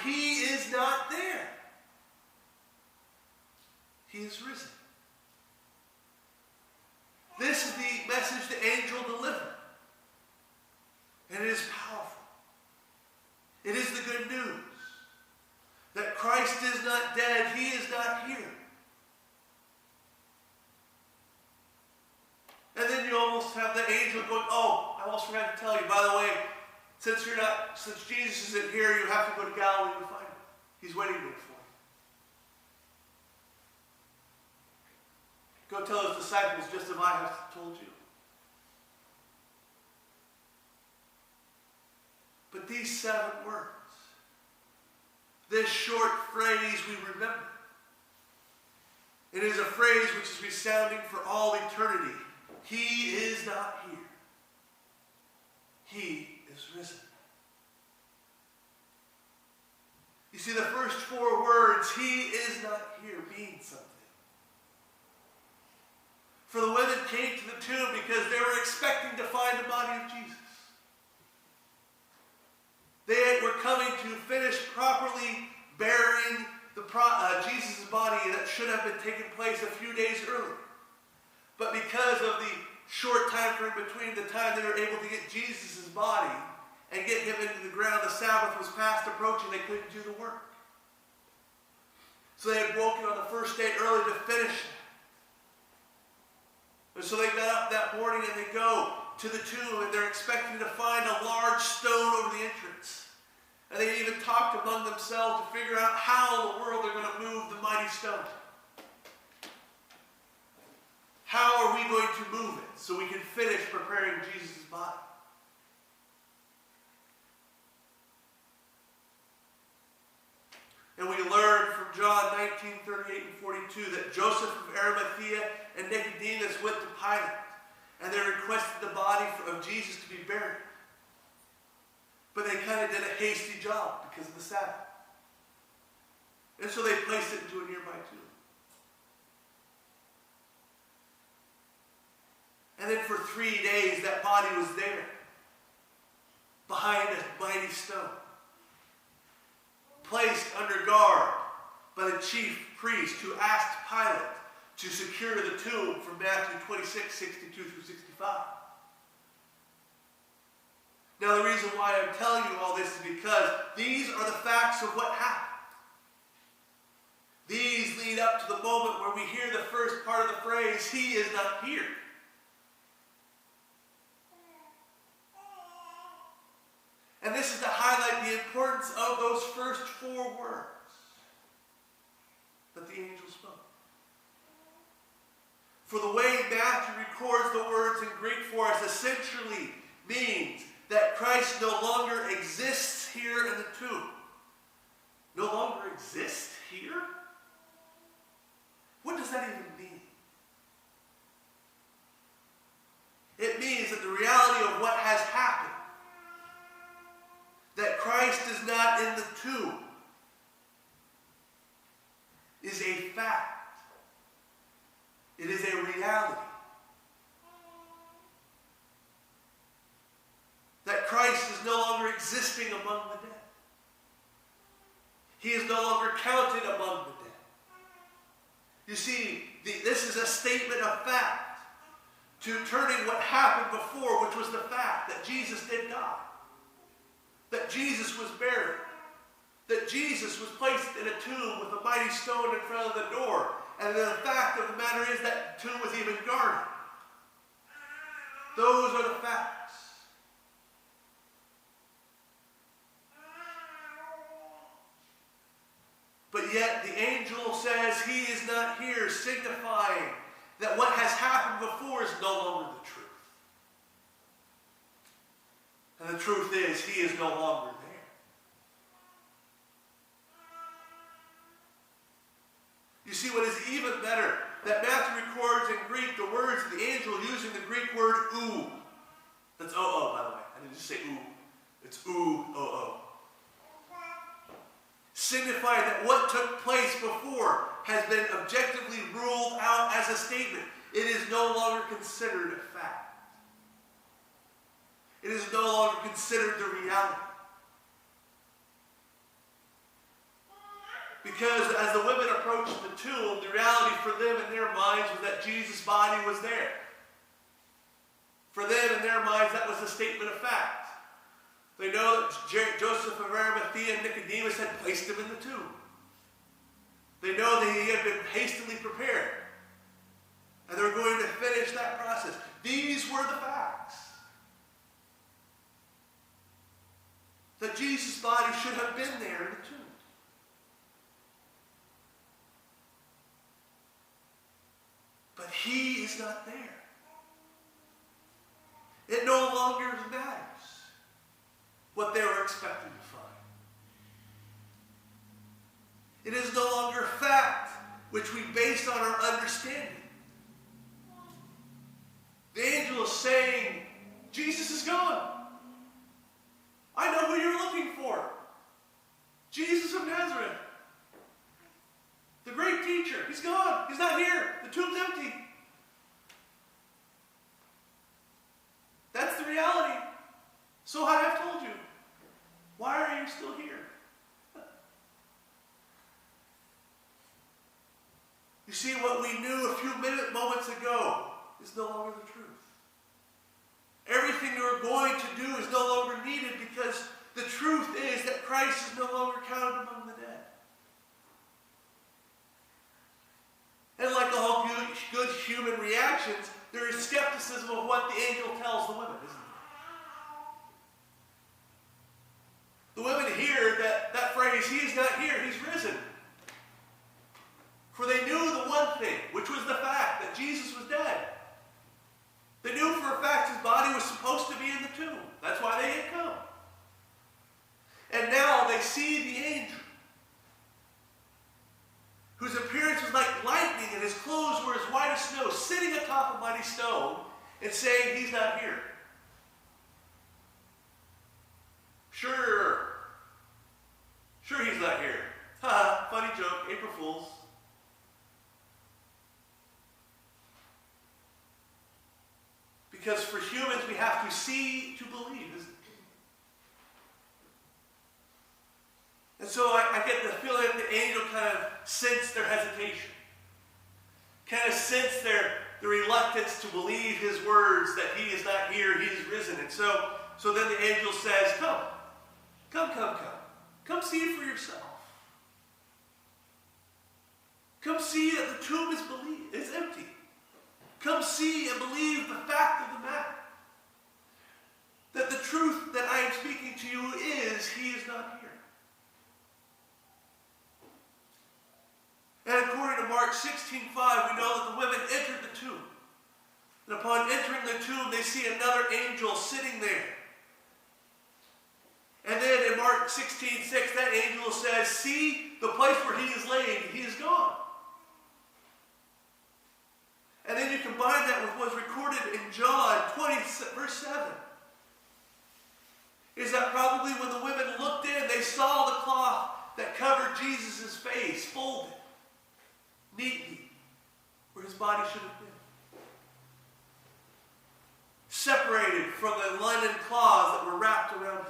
he is not there. He is risen. This is the message the angel delivered. And it is powerful. It is the good news that Christ is not dead. He is not here. And then you almost have the angel going, oh, I almost forgot to tell you, by the way, since Jesus isn't here, you have to go to Galilee to find him. He's waiting there for you. Go tell his disciples just as I have told you. But these 7 words, this short phrase we remember. It is a phrase which is resounding for all eternity. He is not here. He is risen. You see, the first 4 words, he is not here, mean something. For the women came to the tomb because they were expecting to find the body of Jesus. They were coming to finish properly burying Jesus' body that should have been taking place a few days earlier. But because of the short time frame between the time they were able to get Jesus' body and get him into the ground, the Sabbath was fast approaching. They couldn't do the work. So they had woken on the first day early to finish it. And so they got up that morning and they go to the tomb and they're expecting to find a large stone over the entrance. And they even talked among themselves to figure out how in the world they're going to move the mighty stone. How are we going to move it so we can finish preparing Jesus' body? And we learn from John 19:38 and 42 that Joseph of Arimathea and Nicodemus went to Pilate and they requested the body of Jesus to be buried. But they kind of did a hasty job because of the Sabbath. And so they placed it into a nearby tomb. And then for 3 days that body was there, behind a mighty stone, placed under guard by the chief priest who asked Pilate to secure the tomb from Matthew 26, 62 through 65. Now the reason why I'm telling you all this is because these are the facts of what happened. These lead up to the moment where we hear the first part of the phrase, he is not here. And this is to highlight the importance of those first 4 words that the angel spoke. For the way Matthew records the words in Greek for us essentially means that Christ no longer exists here in the tomb. No longer exists here? What does that even mean? It means that the reality of what has happened, that Christ is not in the tomb, is a fact. It is a reality. That Christ is no longer existing among the dead. He is no longer counted among the dead. You see, this is a statement of fact to turning what happened before, which was the fact that Jesus did die. That Jesus was buried. That Jesus was placed in a tomb with a mighty stone in front of the door. And the fact of the matter is that tomb was even guarded. Those are the facts. But yet the angel says he is not here, signifying that what has happened before is no longer the truth. And the truth is, he is no longer there. You see, what is even better, that Matthew records in Greek the words of the angel using the Greek word ou. That's O-O, by the way. I didn't just say ou. It's ou-O-O. Signifying that what took place before has been objectively ruled out as a statement. It is no longer considered a fact. It is no longer considered the reality. because as the women approached the tomb, the reality for them in their minds was that Jesus' body was there. For them in their minds, that was a statement of fact. They know that Joseph of Arimathea and Nicodemus had placed him in the tomb. They know that he had been hastily prepared. And they were going to finish that process. These were the facts. That Jesus' body should have been there in the tomb. But he is not there. It no longer matters what they were expecting to find. It is no longer a fact which we base on our understanding. The angel is saying, Jesus is gone. I know who you're looking for. Jesus of Nazareth. The great teacher. He's gone. He's not here. The tomb's empty. That's the reality. So I have told you. Why are you still here? You see, what we knew a few moments ago is no longer the truth. Everything you are going to do is no longer needed because the truth is that Christ is no longer counted among the dead. And like all good human reactions, there is skepticism of what the angel tells the women, isn't there? The women hear that phrase, he is not here, he's risen. For they knew the one thing, which was the fact that Jesus was dead. They knew for a fact his body was supposed to be in the tomb. That's why they had come. And now they see the angel, whose appearance was like lightning and his clothes were as white as snow, sitting atop a mighty stone and saying, he's not here. Sure he's not here. Ha, funny joke, April Fools. Because for humans, we have to see to believe, isn't it? And so I get the feeling that the angel kind of sensed their hesitation. Kind of sensed the reluctance to believe his words that he is not here, he is risen. And so then the angel says, come. Come see it for yourself. Come see that the tomb is empty. Come see and believe the fact of the matter. That the truth that I am speaking to you is, he is not here. And according to Mark 16:5, we know that the women entered the tomb. And upon entering the tomb, they see another angel sitting there. And then in Mark 16:6, that angel says, see the place where he is laid, he is gone. And then you combine that with what's recorded in John 20, verse 7. Is that probably when the women looked in, they saw the cloth that covered Jesus' face folded neatly where his body should have been. Separated from the linen cloths that were wrapped around his